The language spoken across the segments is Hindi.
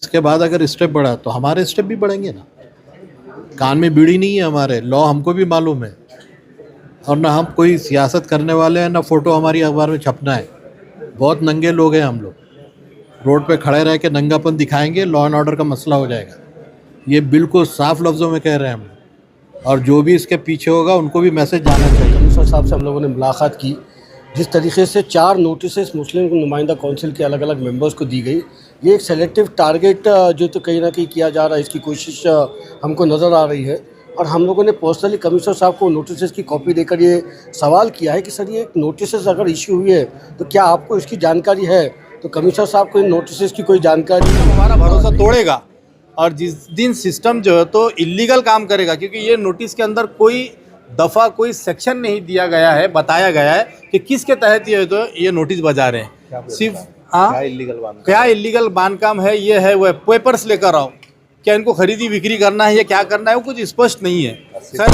के बाद अगर स्टेप बढ़ा तो हमारे स्टेप भी बढ़ेंगे ना। कान में बीड़ी नहीं है हमारे, लॉ हमको भी मालूम है, और ना हम कोई सियासत करने वाले हैं, ना फ़ोटो हमारी अखबार में छपना है। बहुत नंगे लोग हैं हम लोग, रोड पे खड़े रह के नंगापन दिखाएंगे, लॉ एंड ऑर्डर का मसला हो जाएगा। ये बिल्कुल साफ लफ्ज़ों में कह रहे हैं हम लोग, और जो भी इसके पीछे होगा उनको भी मैसेज जाना चाहिए। कमिश्नर साहब से हम लोगों ने मुलाकात की, जिस तरीके से 4 नोटिस मुस्लिम नुमाइंदा काउंसिल के अलग अलग मेंबर्स को दी गई, ये एक सेलेक्टिव टारगेट जो तो कहीं ना कहीं किया जा रहा है, इसकी कोशिश हमको नज़र आ रही है। और हम लोगों ने पर्सनली कमिश्नर साहब को नोटिस की कॉपी देकर ये सवाल किया है कि सर ये नोटिस अगर इश्यू हुई है तो क्या आपको इसकी जानकारी है? तो कमिश्नर साहब को इन नोटिस की कोई जानकारी हमारा भरोसा तोड़ेगा, और जिस दिन सिस्टम जो है तो इलीगल काम करेगा, क्योंकि ये नोटिस के अंदर कोई दफ़ा कोई सेक्शन नहीं दिया गया है, बताया गया है कि किसके तहत ये नोटिस बजा रहे हैं। सिर्फ क्या इलीगल बांधकाम है, ये है वो पेपर्स लेकर आओ, क्या इनको खरीदी बिक्री करना है या क्या करना है वो कुछ स्पष्ट नहीं है। सर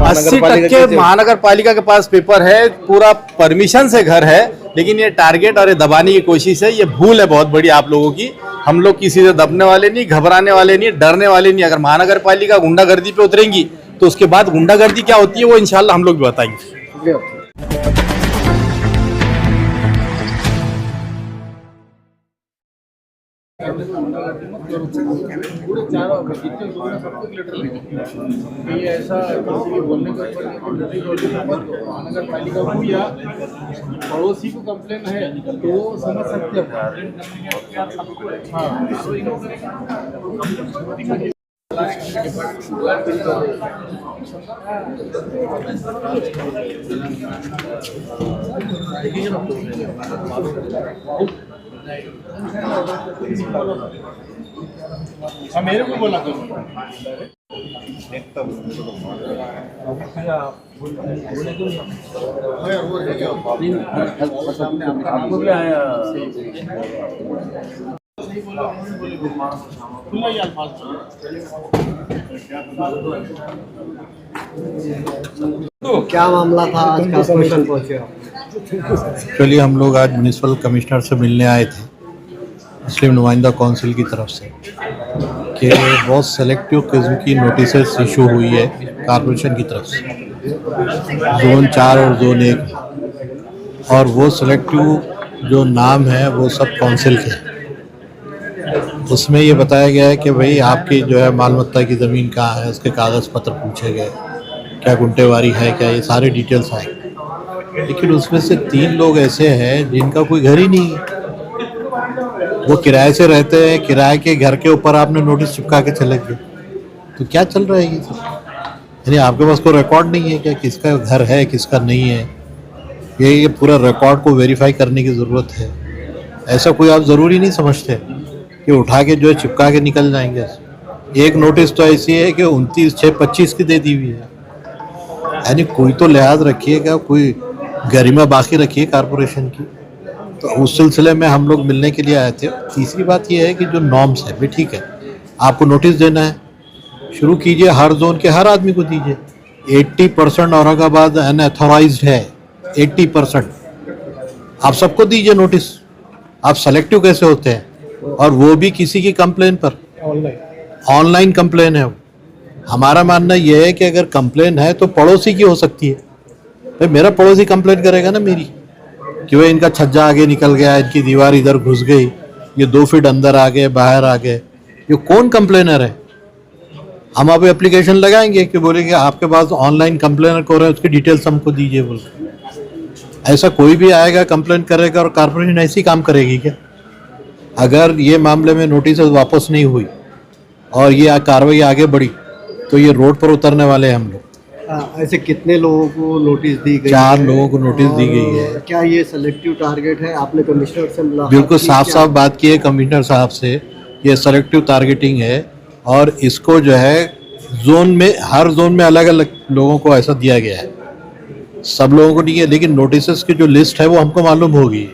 80% महानगर पालिका के पास पेपर है, पूरा परमिशन से घर है, लेकिन ये टारगेट और ये दबाने की कोशिश है। ये भूल है बहुत बड़ी आप लोगों की। हम लोग किसी से दबने वाले नहीं, घबराने वाले नहीं, डरने वाले नहीं। अगर महानगर पालिका गुंडागर्दी पे उतरेंगी तो उसके बाद गुंडागर्दी क्या होती है वो इंशाल्लाह हम लोग भी बताएंगे। पूरे चारों जितने लोग हैं सबको लेटर लिखे, ये ऐसा किसी बोलने के ऊपर महानगर पालिका को या पड़ोसी को कंप्लेन है तो वो समझ सकते हैं। हाँ मेरे को बोला तो क्या मामला था आज कॉर्पोरेशन पहुंचे? चलिए, हम लोग आज म्यूनिसिपल कमिश्नर से मिलने आए थे मुस्लिम नुमाइंदा काउंसिल की तरफ से कि बहुत सेलेक्टिव किस्म की नोटिस इशू हुई है कॉर्पोरेशन की तरफ से, जोन 4 और जोन 1, और वो सेलेक्टिव जो नाम है वो सब काउंसिल के हैं। उसमें ये बताया गया है कि भाई आपकी जो है मालमत्ता की ज़मीन कहाँ है, उसके कागज़ पत्र पूछे गए, क्या गुंटेवारी है, क्या, ये सारे डिटेल्स आए। लेकिन उसमें से 3 लोग ऐसे हैं जिनका कोई घर ही नहीं है, वो किराए से रहते हैं, किराए के घर के ऊपर आपने नोटिस चिपका के चले गए। तो क्या चल रहा है ये सब? यानी आपके पास कोई रिकॉर्ड नहीं है क्या, किसका घर है किसका नहीं है? ये पूरा रिकॉर्ड को वेरीफाई करने की ज़रूरत है। ऐसा कोई आप ज़रूरी नहीं समझते कि उठा के जो है चिपका के निकल जाएंगे। एक नोटिस तो ऐसी है कि 29/6/25 की दे दी हुई है। यानी कोई तो लिहाज रखिएगा, कोई गरिमा बाकी रखिए कॉर्पोरेशन की। तो उस सिलसिले में हम लोग मिलने के लिए आए थे। तीसरी बात ये है कि जो नॉर्म्स है भी ठीक है, आपको नोटिस देना है, शुरू कीजिए, हर जोन के हर आदमी को दीजिए। 80% औरंगाबाद अनऑथोराइज्ड है, 80%। आप सबको दीजिए नोटिस। आप सेलेक्टिव कैसे होते हैं? और वो भी किसी की कंप्लेन पर, ऑनलाइन कंप्लेन है वो। हमारा मानना ये है कि अगर कंप्लेन है तो पड़ोसी की हो सकती है। भाई मेरा पड़ोसी कंप्लेन करेगा ना मेरी, कि वह इनका छज्जा आगे निकल गया, इनकी दीवार इधर घुस गई, ये 2 फीट अंदर आ गए, बाहर आ गए। ये कौन कंप्लेनर है? हम अब एप्लीकेशन लगाएंगे कि बोलेंगे आपके पास ऑनलाइन कंप्लेनर को रहे हैं, उसकी डिटेल्स हमको दीजिए बोल। ऐसा कोई भी आएगा कंप्लेन करेगा और कॉर्पोरेशन ऐसी काम करेगी क्या? अगर ये मामले में नोटिस वापस नहीं हुई और ये कार्रवाई आगे बढ़ी तो ये रोड पर उतरने वाले हैं हम लोग। ऐसे कितने लोगों को नोटिस दी गई? 4 लोगों को नोटिस दी गई है। क्या ये सेलेक्टिव टारगेट है? आपने कमिश्नर से मुलाकात बिल्कुल साफ बात की है कमिश्नर साहब से, ये सेलेक्टिव टारगेटिंग है और इसको जो है जोन में, हर जोन में अलग अलग लोगों को ऐसा दिया गया है, सब लोगों को नहीं है। लेकिन नोटिस की जो लिस्ट है वो हमको मालूम होगी।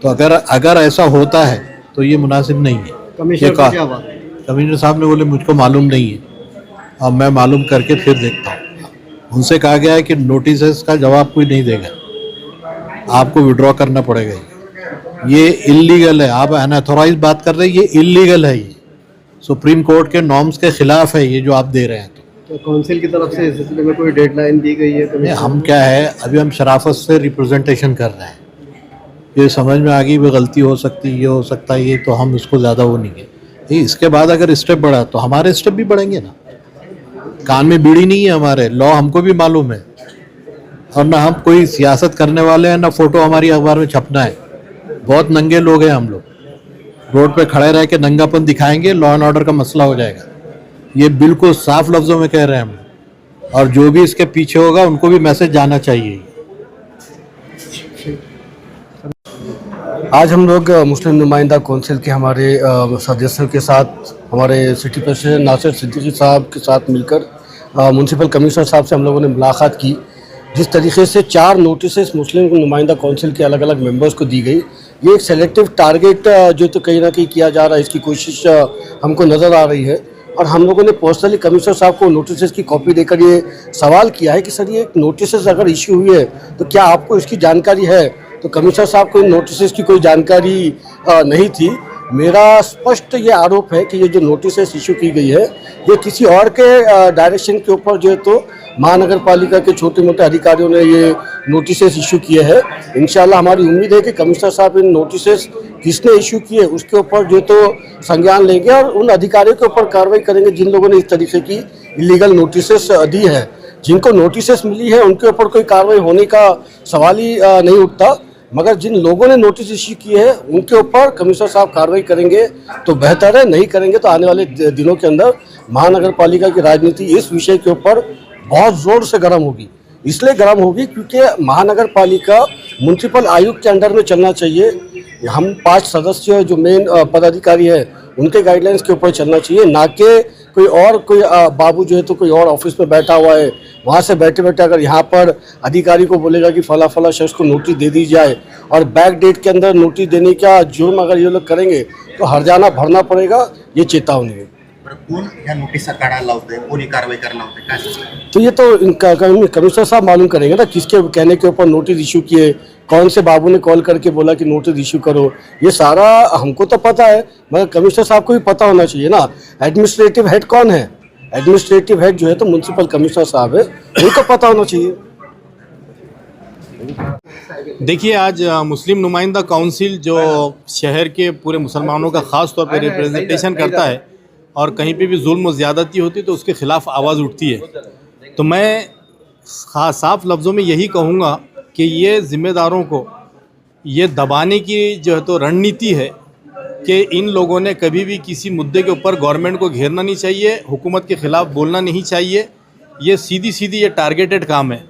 तो अगर ऐसा होता है तो ये मुनासिब नहीं है। कमिश्नर साहब ने बोले मुझको मालूम नहीं है, अब मैं मालूम करके फिर देखता हूँ। उनसे कहा गया है कि नोटिस का जवाब कोई नहीं देगा, आपको विड्रॉ करना पड़ेगा। ये इलीगल है। आप अनऑथोराइज बात कर रहे हैं, ये इलीगल है। ये सुप्रीम कोर्ट के नॉर्म्स के खिलाफ है ये जो आप दे रहे हैं। तो काउंसिल की तरफ से इस सिलसिले में कोई डेडलाइन दी गई है? नहीं, हम क्या है, अभी हम शराफत से रिप्रेजेंटेशन कर रहे हैं। ये समझ में आ गई भी गलती हो सकती है, ये हो सकता है, ये तो हम इसको ज़्यादा वो नहीं है। इसके बाद अगर स्टेप बढ़ा तो हमारे स्टेप भी बढ़ेंगे ना। कान में बीड़ी नहीं है हमारे, लॉ हमको भी मालूम है। और ना हम कोई सियासत करने वाले हैं, ना फोटो हमारी अखबार में छपना है। बहुत नंगे लोग हैं हम लोग, रोड पे खड़े रह के नंगापन दिखाएंगे, लॉ एंड ऑर्डर का मसला हो जाएगा। ये बिल्कुल साफ लफ्ज़ों में कह रहे हैं हम। और जो भी इसके पीछे होगा उनको भी मैसेज जाना चाहिए। आज हम लोग मुस्लिम नुमाइंदा कौंसिल के हमारे सदस्यों के साथ, हमारे सिटी प्रेसिडेंट नासिर सिद्दीकी साहब के साथ मिलकर म्यूनसिपल कमिश्नर साहब से हम लोगों ने मुलाकात की। जिस तरीके से 4 नोटिसेस मुस्लिम नुमाइंदा कौंसिल के अलग अलग मेंबर्स को दी गई, ये एक सेलेक्टिव टारगेट जो तो कहीं ना कहीं किया जा रहा है, इसकी कोशिश हमको नज़र आ रही है। और हम लोगों ने पर्सनली कमिश्नर साहब को नोटिसेस की कॉपी देकर ये सवाल किया है कि सर ये नोटिसेस अगर इश्यू हुई है तो क्या आपको इसकी जानकारी है? तो कमिश्नर साहब को इन नोटिसेस की कोई जानकारी नहीं थी। मेरा स्पष्ट ये आरोप है कि ये जो नोटिसेस इशू की गई है, ये किसी और के डायरेक्शन के ऊपर जो है तो महानगर पालिका के छोटे मोटे अधिकारियों ने ये नोटिसेस इशू किए हैं। इंशाल्लाह हमारी उम्मीद है कि कमिश्नर साहब इन नोटिसेस किसने इशू किए उसके ऊपर जो तो संज्ञान लेंगे और उन अधिकारियों के ऊपर कार्रवाई करेंगे जिन लोगों ने इस तरीके की इलीगल नोटिसेस दी है। जिनको नोटिसेस मिली है उनके ऊपर कोई कार्रवाई होने का सवाल ही नहीं उठता, मगर जिन लोगों ने नोटिस इश्यू किए हैं उनके ऊपर कमिश्नर साहब कार्रवाई करेंगे तो बेहतर है, नहीं करेंगे तो आने वाले दिनों के अंदर महानगर पालिका की राजनीति इस विषय के ऊपर बहुत ज़ोर से गर्म होगी। इसलिए गर्म होगी क्योंकि महानगर पालिका म्यूनसिपल आयुक्त के अंडर में चलना चाहिए। हम 5 सदस्य जो मेन पदाधिकारी है उनके गाइडलाइंस के ऊपर चलना चाहिए, ना कि कोई बाबू जो है तो कोई और ऑफिस में बैठा हुआ है, वहाँ से बैठे बैठे अगर यहाँ पर अधिकारी को बोलेगा कि फला फला शख्स को नोटिस दे दी जाए और बैक डेट के अंदर नोटिस देने का जुर्म अगर ये लोग करेंगे तो हर्जाना भरना पड़ेगा। ये चेतावनी है। कोण ह्या नोटिसा काढायला लावतंय, कोणी कारवाई करायला लावतंय, काय सांगताय? तो ये तो कमिश्नर साहब मालूम करेंगे ना किसके कहने के ऊपर नोटिस इशू किए, कौन से बाबू ने कॉल करके बोला कि नोटिस इशू करो। ये सारा हमको तो पता है मगर कमिश्नर साहब को भी पता होना चाहिए ना। एडमिनिस्ट्रेटिव हेड कौन है? एडमिनिस्ट्रेटिव हेड जो है तो म्यूनसिपल कमिश्नर साहब है, उनको पता होना चाहिए। देखिए, आज मुस्लिम नुमाइंदा काउंसिल जो शहर के पूरे मुसलमानों का ख़ास तौर पर रिप्रेजेंटेशन करता है और कहीं पे भी जुल्म और ज़्यादती होती है तो उसके ख़िलाफ़ आवाज़ उठती है। तो मैं साफ लफ्ज़ों में यही कहूँगा कि ये ज़िम्मेदारों को ये दबाने की जो है तो रणनीति है कि इन लोगों ने कभी भी किसी मुद्दे के ऊपर गवर्नमेंट को घेरना नहीं चाहिए, हुकूमत के ख़िलाफ़ बोलना नहीं चाहिए। ये सीधी ये टारगेटेड काम है।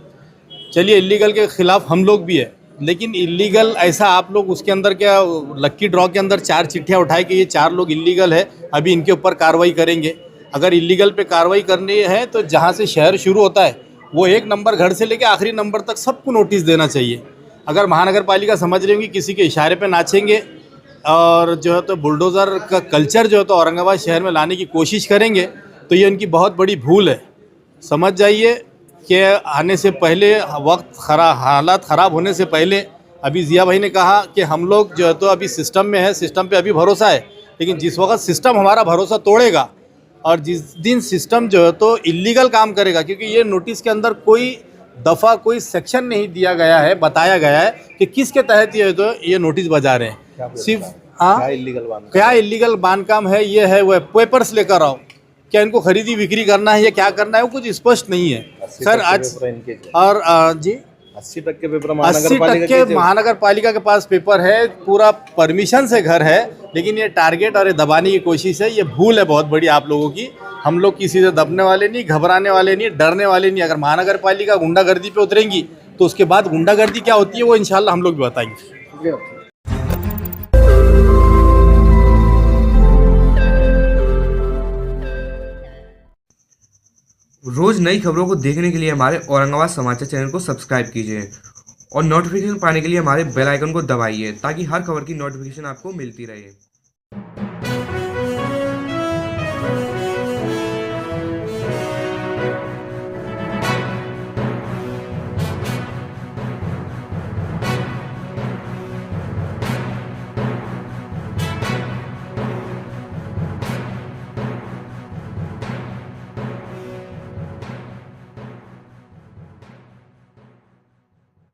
चलिए, इलीगल के ख़िलाफ़ हम लोग भी है, लेकिन इलीगल ऐसा आप लोग उसके अंदर क्या लक्की ड्रॉ के अंदर 4 चिट्ठियाँ उठाए कि ये 4 लोग इलीगल है, अभी इनके ऊपर कार्रवाई करेंगे। अगर इलीगल पे कार्रवाई करनी है तो जहाँ से शहर शुरू होता है वो 1 नंबर घर से लेकर आखिरी नंबर तक सबको नोटिस देना चाहिए। अगर महानगर पालिका समझ रही होगी किसी के इशारे पे नाचेंगे और जो है तो बुलडोज़र का कल्चर जो है तो औरंगाबाद शहर में लाने की कोशिश करेंगे तो ये उनकी बहुत बड़ी भूल है। समझ जाइए कि आने से पहले हालात ख़राब होने से पहले, अभी जिया भाई ने कहा कि हम लोग जो है तो अभी सिस्टम में है, सिस्टम पे अभी भरोसा है, लेकिन जिस वक्त सिस्टम हमारा भरोसा तोड़ेगा और जिस दिन सिस्टम जो है तो इलीगल काम करेगा, क्योंकि ये नोटिस के अंदर कोई दफ़ा कोई सेक्शन नहीं दिया गया है, बताया गया है कि किसके तहत ये नोटिस बजा रहे हैं। सिर्फ क्या इलीगल बांधकाम है, ये है वो पेपर्स लेकर आओ, क्या इनको खरीदी बिक्री करना है या क्या करना है वो कुछ स्पष्ट नहीं है। सर आज और जी 80% महानगर पालिका के पास पेपर है, पूरा परमिशन से घर है, लेकिन ये टारगेट और ये दबाने की कोशिश है। ये भूल है बहुत बड़ी आप लोगों की। हम लोग किसी से दबने वाले नहीं, घबराने वाले नहीं, डरने वाले नहीं। अगर महानगर पालिका गुंडागर्दी पे उतरेंगी तो उसके बाद गुंडागर्दी क्या होती है वो इंशाल्लाह हम लोग भी बताएंगे। रोज नई खबरों को देखने के लिए हमारे औरंगाबाद समाचार चैनल को सब्सक्राइब कीजिए और नोटिफिकेशन पाने के लिए हमारे बेल आइकन को दबाइए ताकि हर खबर की नोटिफिकेशन आपको मिलती रहे।